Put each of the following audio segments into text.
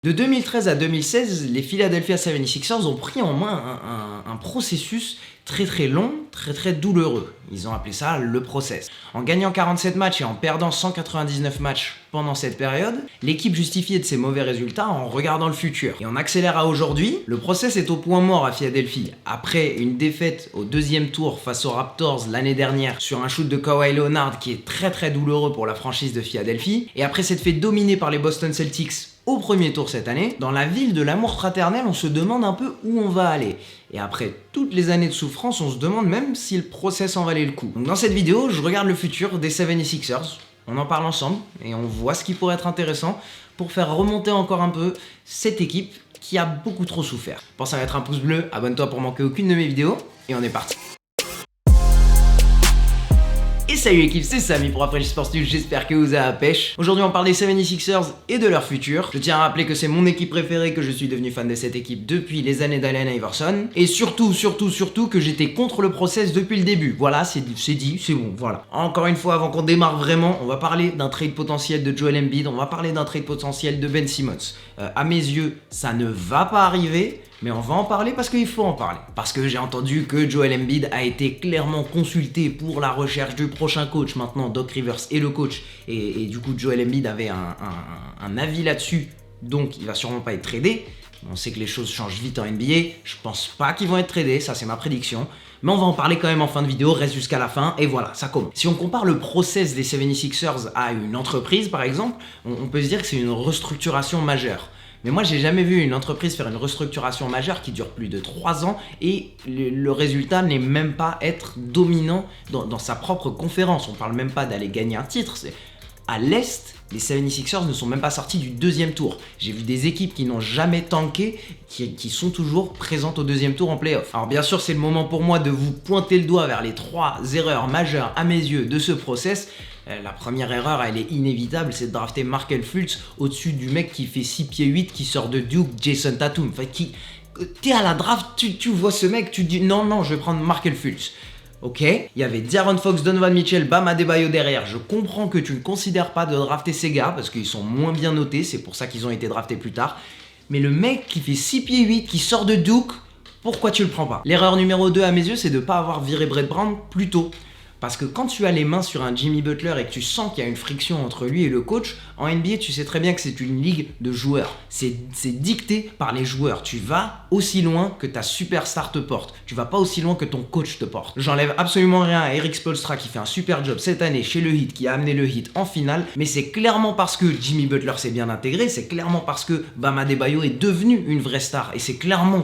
De 2013 à 2016, les Philadelphia 76ers ont pris en main un processus très long, très douloureux. Ils ont appelé ça le process. En gagnant 47 matchs et en perdant 199 matchs pendant cette période, l'équipe justifiait de ses mauvais résultats en regardant le futur. Et on accélère à aujourd'hui, le process est au point mort à Philadelphie. Après une défaite au deuxième tour face aux Raptors l'année dernière sur un shoot de Kawhi Leonard qui est très douloureux pour la franchise de Philadelphie, et après s'être fait dominer par les Boston Celtics au premier tour cette année, dans la ville de l'amour fraternel, on se demande un peu où on va aller. Et après toutes les années de souffrance, on se demande même si le process en valait le coup. Donc dans cette vidéo, je regarde le futur des 76ers, on en parle ensemble et on voit ce qui pourrait être intéressant pour faire remonter encore un peu cette équipe qui a beaucoup trop souffert. Pense à mettre un pouce bleu, abonne-toi pour manquer aucune de mes vidéos et on est parti. Et salut l'équipe, c'est Samy pour Après Sports News, j'espère que vous avez la pêche. Aujourd'hui on parle des 76ers et de leur futur. Je tiens à rappeler que c'est mon équipe préférée, que je suis devenu fan de cette équipe depuis les années d'Allen Iverson. Et surtout que j'étais contre le process depuis le début. Voilà, c'est dit, c'est bon, voilà. Encore une fois, avant qu'on démarre vraiment, on va parler d'un trade potentiel de Joel Embiid, on va parler d'un trade potentiel de Ben Simmons. À mes yeux, ça ne va pas arriver. Mais on va en parler parce qu'il faut en parler. Parce que j'ai entendu que Joel Embiid a été clairement consulté pour la recherche du prochain coach. Maintenant, Doc Rivers est le coach. Et du coup, Joel Embiid avait un avis là-dessus. Donc, il va sûrement pas être tradé. On sait que les choses changent vite en NBA. Je pense pas qu'ils vont être tradés. Ça, c'est ma prédiction. Mais on va en parler quand même en fin de vidéo. Reste jusqu'à la fin. Et voilà, ça commence. Si on compare le process des 76ers à une entreprise, par exemple, on peut se dire que c'est une restructuration majeure. Mais moi, j'ai jamais vu une entreprise faire une restructuration majeure qui dure plus de 3 ans et le résultat n'est même pas être dominant dans sa propre conférence. On parle même pas d'aller gagner un titre. À l'Est, les 76ers ne sont même pas sortis du deuxième tour. J'ai vu des équipes qui n'ont jamais tanké, qui sont toujours présentes au deuxième tour en playoff. Alors bien sûr, c'est le moment pour moi de vous pointer le doigt vers les 3 erreurs majeures à mes yeux de ce process. La première erreur, elle est inévitable, c'est de drafter Markelle Fultz au-dessus du mec qui fait 6 pieds 8, qui sort de Duke, Jason Tatum. Enfin, t'es à la draft, tu vois ce mec, tu te dis non, je vais prendre Markelle Fultz. Ok, il y avait De'Aaron Fox, Donovan Mitchell, Bam Adebayo derrière. Je comprends que tu ne considères pas de drafter ces gars parce qu'ils sont moins bien notés, c'est pour ça qu'ils ont été draftés plus tard. Mais le mec qui fait 6 pieds 8, qui sort de Duke, pourquoi tu le prends pas? L'erreur numéro 2 à mes yeux, c'est de ne pas avoir viré Brett Brown plus tôt. Parce que quand tu as les mains sur un Jimmy Butler et que tu sens qu'il y a une friction entre lui et le coach, en NBA, tu sais très bien que c'est une ligue de joueurs. C'est dicté par les joueurs. Tu vas aussi loin que ta superstar te porte. Tu vas pas aussi loin que ton coach te porte. J'enlève absolument rien à Erik Spoelstra qui fait un super job cette année chez le Heat, qui a amené le Heat en finale. Mais c'est clairement parce que Jimmy Butler s'est bien intégré. C'est clairement parce que Bam Adebayo est devenu une vraie star. Et c'est clairement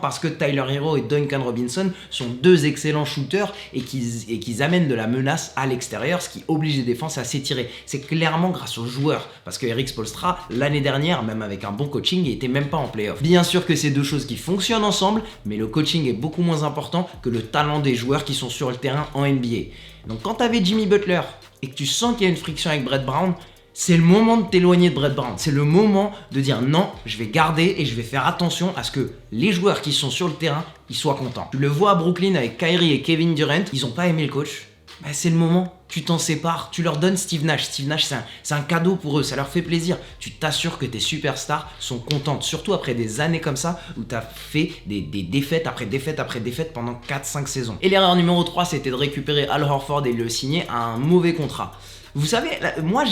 parce que Tyler Hero et Duncan Robinson sont deux excellents shooters et qu'ils amènent de la menace à l'extérieur, ce qui oblige les défenses à s'étirer. C'est clairement grâce aux joueurs, parce que Erik Spoelstra, l'année dernière, même avec un bon coaching, il était même pas en playoff. Bien sûr que c'est deux choses qui fonctionnent ensemble, mais le coaching est beaucoup moins important que le talent des joueurs qui sont sur le terrain en NBA. Donc quand tu avais Jimmy Butler et que tu sens qu'il y a une friction avec Brett Brown, c'est le moment de t'éloigner de Brett Brown. C'est le moment de dire non, je vais garder et je vais faire attention à ce que les joueurs qui sont sur le terrain, ils soient contents. Tu le vois à Brooklyn avec Kyrie et Kevin Durant, ils n'ont pas aimé le coach. Bah, c'est le moment, tu t'en sépares, tu leur donnes Steve Nash. Steve Nash, c'est un cadeau pour eux, ça leur fait plaisir. Tu t'assures que tes superstars sont contentes, surtout après des années comme ça où tu as fait des défaites après défaites après défaites pendant 4-5 saisons. Et l'erreur numéro 3, c'était de récupérer Al Horford et de le signer à un mauvais contrat. Vous savez, moi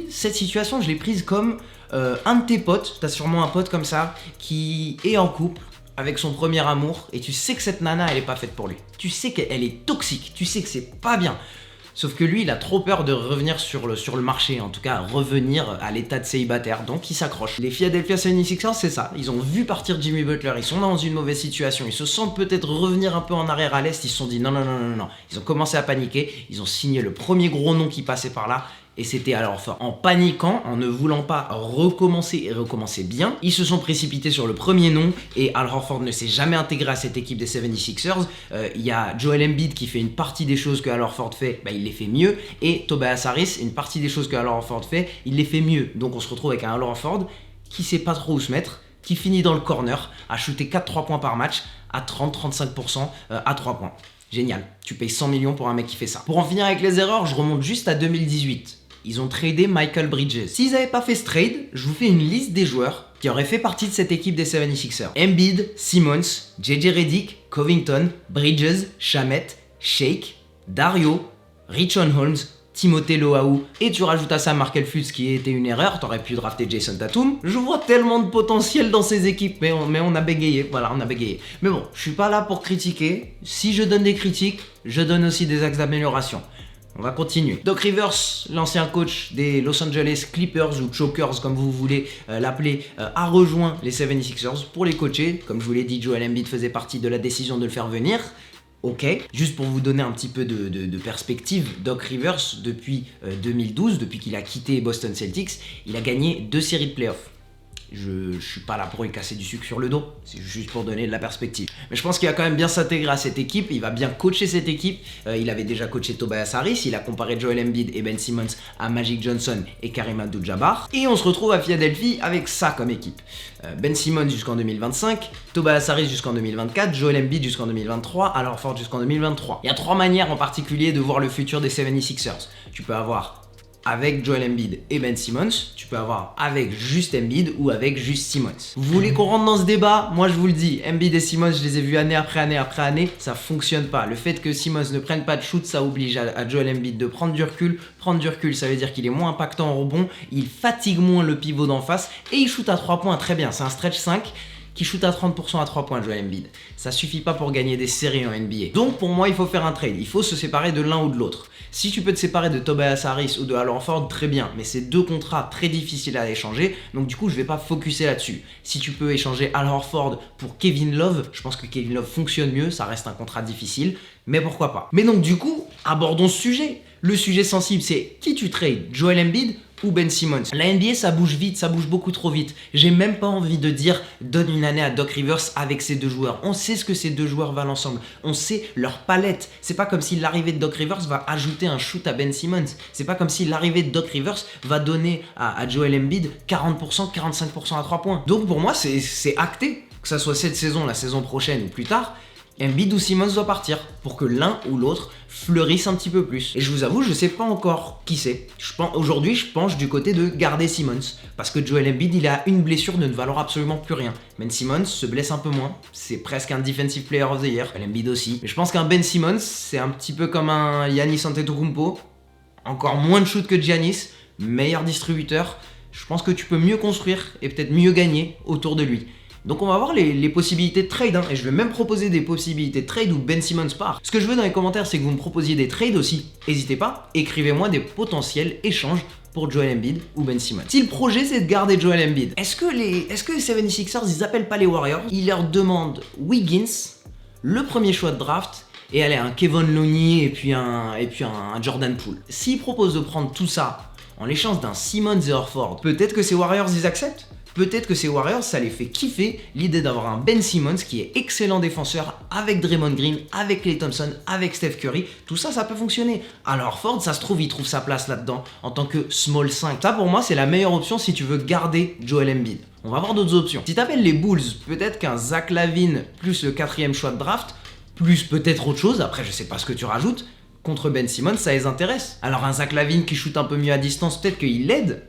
cette situation, je l'ai prise comme un de tes potes, t'as sûrement un pote comme ça, qui est en couple avec son premier amour, et tu sais que cette nana, elle est pas faite pour lui. Tu sais qu'elle est toxique, tu sais que c'est pas bien. Sauf que lui, il a trop peur de revenir sur le marché, en tout cas revenir à l'état de célibataire, donc il s'accroche. Les Philadelphia 76ers, c'est ça, ils ont vu partir Jimmy Butler, ils sont dans une mauvaise situation, ils se sentent peut-être revenir un peu en arrière à l'Est, ils se sont dit non, ils ont commencé à paniquer, ils ont signé le premier gros nom qui passait par là, et c'était Al Horford. En paniquant, en ne voulant pas recommencer et recommencer bien, ils se sont précipités sur le premier nom et Al Horford ne s'est jamais intégré à cette équipe des 76ers. Il y a Joel Embiid qui fait une partie des choses que Al Horford fait, il les fait mieux, et Tobias Harris, une partie des choses que Al Horford fait, il les fait mieux. Donc on se retrouve avec un Al Horford qui sait pas trop où se mettre, qui finit dans le corner, à shooter 4-3 points par match, à 30-35% à 3 points. Génial, tu payes 100 millions pour un mec qui fait ça. Pour en finir avec les erreurs, je remonte juste à 2018. ils ont tradé Michael Bridges. S'ils n'avaient pas fait ce trade, je vous fais une liste des joueurs qui auraient fait partie de cette équipe des 76ers. Embiid, Simmons, JJ Redick, Covington, Bridges, Shamet, Shake, Dario, Richon Holmes, Timothée Loaou, et tu rajoutes à ça Markel Fultz qui était une erreur, t'aurais pu drafter Jason Tatum. Je vois tellement de potentiel dans ces équipes, mais on a bégayé, voilà, on a bégayé. Mais bon, je suis pas là pour critiquer, si je donne des critiques, je donne aussi des axes d'amélioration. On va continuer. Doc Rivers, l'ancien coach des Los Angeles Clippers ou Chokers comme vous voulez l'appeler, a rejoint les 76ers pour les coacher. Comme je vous l'ai dit, Joel Embiid faisait partie de la décision de le faire venir. Ok, juste pour vous donner un petit peu de perspective, Doc Rivers, depuis 2012, depuis qu'il a quitté Boston Celtics, il a gagné 2 séries de playoffs. Je suis pas là pour lui casser du sucre sur le dos, c'est juste pour donner de la perspective. Mais je pense qu'il va quand même bien s'intégrer à cette équipe, il va bien coacher cette équipe. Il avait déjà coaché Tobias Harris, il a comparé Joel Embiid et Ben Simmons à Magic Johnson et Kareem Abdul-Jabbar. Et on se retrouve à Philadelphie avec ça comme équipe. Ben Simmons jusqu'en 2025, Tobias Harris jusqu'en 2024, Joel Embiid jusqu'en 2023, Al Horford jusqu'en 2023. Il y a 3 manières en particulier de voir le futur des 76ers. Tu peux avoir avec Joel Embiid et Ben Simmons, tu peux avoir avec juste Embiid ou avec juste Simmons. Vous voulez qu'on rentre dans ce débat? Moi je vous le dis, Embiid et Simmons, je les ai vus année après année après année, ça fonctionne pas. Le fait que Simmons ne prenne pas de shoot, ça oblige à Joel Embiid de prendre du recul. Prendre du recul, ça veut dire qu'il est moins impactant en rebond, il fatigue moins le pivot d'en face et il shoot à 3 points très bien, c'est un stretch 5 qui shoot à 30% à 3 points, Joel Embiid. Ça suffit pas pour gagner des séries en NBA. Donc pour moi, il faut faire un trade. Il faut se séparer de l'un ou de l'autre. Si tu peux te séparer de Tobias Harris ou de Al Horford, très bien. Mais c'est 2 contrats très difficiles à échanger. Donc du coup, je vais pas focuser là-dessus. Si tu peux échanger Al Horford pour Kevin Love, je pense que Kevin Love fonctionne mieux. Ça reste un contrat difficile. Mais pourquoi pas. Mais donc du coup, abordons ce sujet. Le sujet sensible, c'est qui tu trades, Joel Embiid ou Ben Simmons. La NBA, ça bouge vite, ça bouge beaucoup trop vite. J'ai même pas envie de dire donne une année à Doc Rivers avec ces 2 joueurs. On sait ce que ces 2 joueurs valent ensemble. On sait leur palette. C'est pas comme si l'arrivée de Doc Rivers va ajouter un shoot à Ben Simmons. C'est pas comme si l'arrivée de Doc Rivers va donner à Joel Embiid 40%, 45% à 3 points. Donc pour moi, c'est acté. Que ça soit cette saison, la saison prochaine ou plus tard, Embiid ou Simmons doit partir pour que l'un ou l'autre fleurisse un petit peu plus. Et je vous avoue, je sais pas encore qui c'est. Aujourd'hui, je penche du côté de garder Simmons. Parce que Joel Embiid, il a une blessure de ne valoir absolument plus rien. Ben Simmons se blesse un peu moins. C'est presque un Defensive Player of the Year. Embiid aussi. Mais je pense qu'un Ben Simmons, c'est un petit peu comme un Giannis Antetokounmpo. Encore moins de shoot que Giannis. Meilleur distributeur. Je pense que tu peux mieux construire et peut-être mieux gagner autour de lui. Donc on va voir les possibilités de trade, hein, et je vais même proposer des possibilités de trade où Ben Simmons part. Ce que je veux dans les commentaires, c'est que vous me proposiez des trades aussi. N'hésitez pas, écrivez-moi des potentiels échanges pour Joel Embiid ou Ben Simmons. Si le projet c'est de garder Joel Embiid, est-ce que les 76ers, ils appellent pas les Warriors? Ils leur demandent Wiggins, le premier choix de draft, et allez, un Kevon Looney et puis un Jordan Poole. S'ils proposent de prendre tout ça en l'échange d'un Simmons et Horford, peut-être que ces Warriors, ils acceptent? Peut-être que ces Warriors, ça les fait kiffer l'idée d'avoir un Ben Simmons qui est excellent défenseur avec Draymond Green, avec Klay Thompson, avec Steph Curry. Tout ça, ça peut fonctionner. Alors Ford, ça se trouve, il trouve sa place là-dedans en tant que small 5. Ça, pour moi, c'est la meilleure option si tu veux garder Joel Embiid. On va voir d'autres options. Si t'appelles les Bulls, peut-être qu'un Zach LaVine plus le 4e choix de draft, plus peut-être autre chose, après je sais pas ce que tu rajoutes, contre Ben Simmons, ça les intéresse. Alors un Zach LaVine qui shoot un peu mieux à distance, peut-être qu'il l'aide.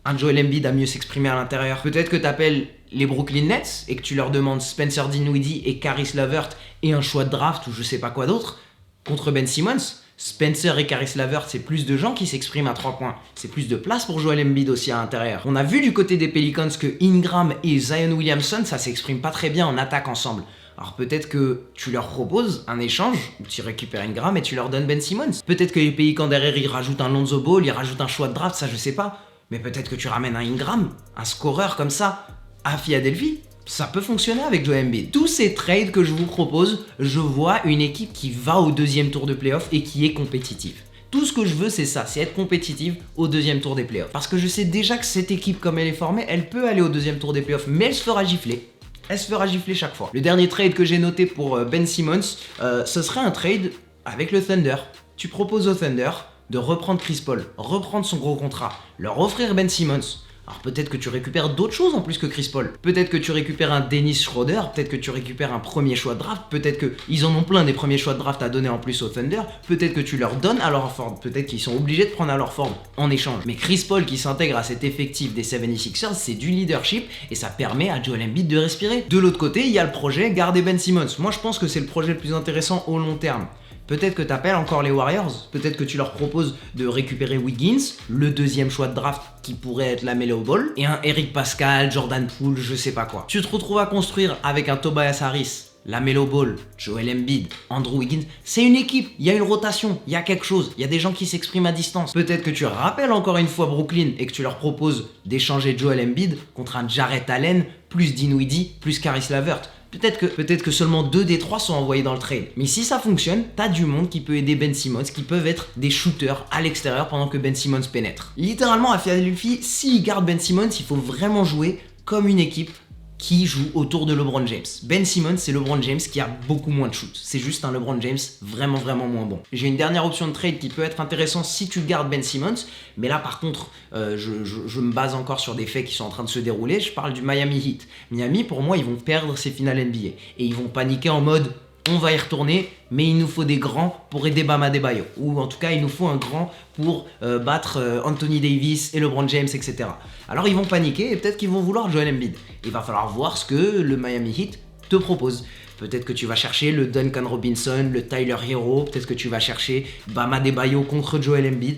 Un Joel Embiid à mieux s'exprimer à l'intérieur. Peut-être que tu appelles les Brooklyn Nets et que tu leur demandes Spencer Dinwiddie et Caris LeVert et un choix de draft ou je sais pas quoi d'autre contre Ben Simmons. Spencer et Caris LeVert, c'est plus de gens qui s'expriment à 3 points. C'est plus de place pour Joel Embiid aussi à l'intérieur. On a vu du côté des Pelicans que Ingram et Zion Williamson, ça s'exprime pas très bien en attaque ensemble. Alors peut-être que tu leur proposes un échange où tu récupères Ingram et tu leur donnes Ben Simmons. Peut-être que les Pelicans derrière, ils rajoutent un Lonzo Ball, ils rajoutent un choix de draft, ça je sais pas. Mais peut-être que tu ramènes un Ingram, un scoreur comme ça, à Philadelphie. Ça peut fonctionner avec Joel Embiid. Tous ces trades que je vous propose, je vois une équipe qui va au 2e tour de playoff et qui est compétitive. Tout ce que je veux, c'est ça, c'est être compétitive au 2e tour des playoffs. Parce que je sais déjà que cette équipe, comme elle est formée, elle peut aller au 2e tour des playoffs, mais elle se fera gifler. Elle se fera gifler chaque fois. Le dernier trade que j'ai noté pour Ben Simmons, ce serait un trade avec le Thunder. Tu proposes au Thunder de reprendre Chris Paul, reprendre son gros contrat, leur offrir Ben Simmons, Alors peut-être que tu récupères d'autres choses en plus que Chris Paul. Peut-être que tu récupères un Dennis Schroeder, peut-être que tu récupères un premier choix de draft, peut-être qu'ils en ont plein des premiers choix de draft à donner en plus au Thunder, peut-être que tu leur donnes à leur Ford, peut-être qu'ils sont obligés de prendre à leur Ford en échange. Mais Chris Paul qui s'intègre à cet effectif des 76ers, c'est du leadership et ça permet à Joel Embiid de respirer. De l'autre côté, il y a le projet garder Ben Simmons. Moi je pense que c'est le projet le plus intéressant au long terme. Peut-être que tu appelles encore les Warriors, peut-être que tu leur proposes de récupérer Wiggins, le deuxième choix de draft qui pourrait être la Melo Ball, et un Eric Pascal, Jordan Poole, je sais pas quoi. Tu te retrouves à construire avec un Tobias Harris, la Melo Ball, Joel Embiid, Andrew Wiggins, c'est une équipe, il y a une rotation, il y a quelque chose, il y a des gens qui s'expriment à distance. Peut-être que tu rappelles encore une fois Brooklyn et que tu leur proposes d'échanger Joel Embiid contre un Jarrett Allen, plus Dinwiddie, plus Caris LeVert. Peut-être que seulement 2 des 3 sont envoyés dans le trade. Mais si ça fonctionne, t'as du monde qui peut aider Ben Simmons, qui peuvent être des shooters à l'extérieur pendant que Ben Simmons pénètre. Littéralement, à Philadelphie, s'il garde Ben Simmons, il faut vraiment jouer comme une équipe qui joue autour de LeBron James. Ben Simmons, c'est LeBron James qui a beaucoup moins de shoot. C'est juste un LeBron James vraiment moins bon. J'ai une dernière option de trade qui peut être intéressante si tu gardes Ben Simmons, mais là par contre, je me base encore sur des faits qui sont en train de se dérouler. Je parle du Miami Heat. Miami, pour moi, ils vont perdre ses finales NBA et ils vont paniquer en mode on va y retourner, mais il nous faut des grands pour aider Bam Adebayo. Ou en tout cas, il nous faut un grand pour battre Anthony Davis et LeBron James, etc. Alors ils vont paniquer et peut-être qu'ils vont vouloir Joel Embiid. Il va falloir voir ce que le Miami Heat te propose. Peut-être que tu vas chercher le Duncan Robinson, le Tyler Hero, peut-être que tu vas chercher Bam Adebayo contre Joel Embiid.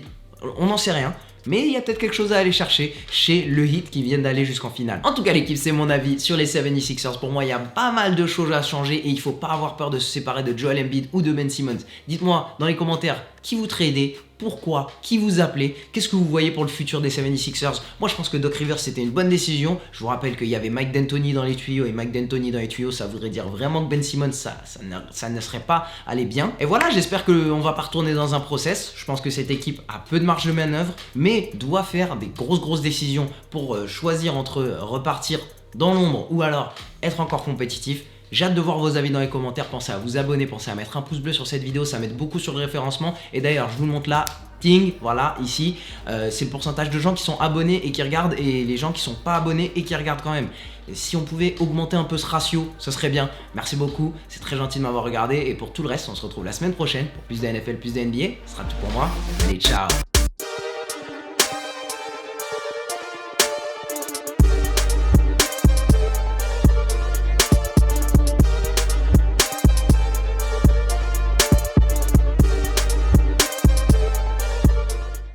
On n'en sait rien. Mais il y a peut-être quelque chose à aller chercher chez le Heat qui viennent d'aller jusqu'en finale. En tout cas l'équipe, c'est mon avis sur les 76ers. Pour moi, il y a pas mal de choses à changer et il faut pas avoir peur de se séparer de Joel Embiid ou de Ben Simmons. Dites-moi dans les commentaires qui vous tradez, pourquoi, qui vous appelez, qu'est-ce que vous voyez pour le futur des 76ers. Moi je pense que Doc Rivers c'était une bonne décision. Je vous rappelle qu'il y avait Mike D'Antoni dans les tuyaux et Mike D'Antoni dans les tuyaux, ça voudrait dire vraiment que Ben Simmons ça ne serait pas allé bien. Et voilà, j'espère qu'on va pas retourner dans un process. Je pense que cette équipe a peu de marge de manœuvre mais doit faire des grosses décisions pour choisir entre repartir dans l'ombre ou alors être encore compétitif. J'ai hâte de voir vos avis dans les commentaires, pensez à vous abonner, pensez à mettre un pouce bleu sur cette vidéo, ça m'aide beaucoup sur le référencement. Et d'ailleurs, je vous le montre là, ting, voilà, ici, c'est le pourcentage de gens qui sont abonnés et qui regardent et les gens qui sont pas abonnés et qui regardent quand même. Et si on pouvait augmenter un peu ce ratio, ce serait bien. Merci beaucoup, c'est très gentil de m'avoir regardé et pour tout le reste, on se retrouve la semaine prochaine pour plus de NFL, plus de NBA. Ce sera tout pour moi. Allez, ciao!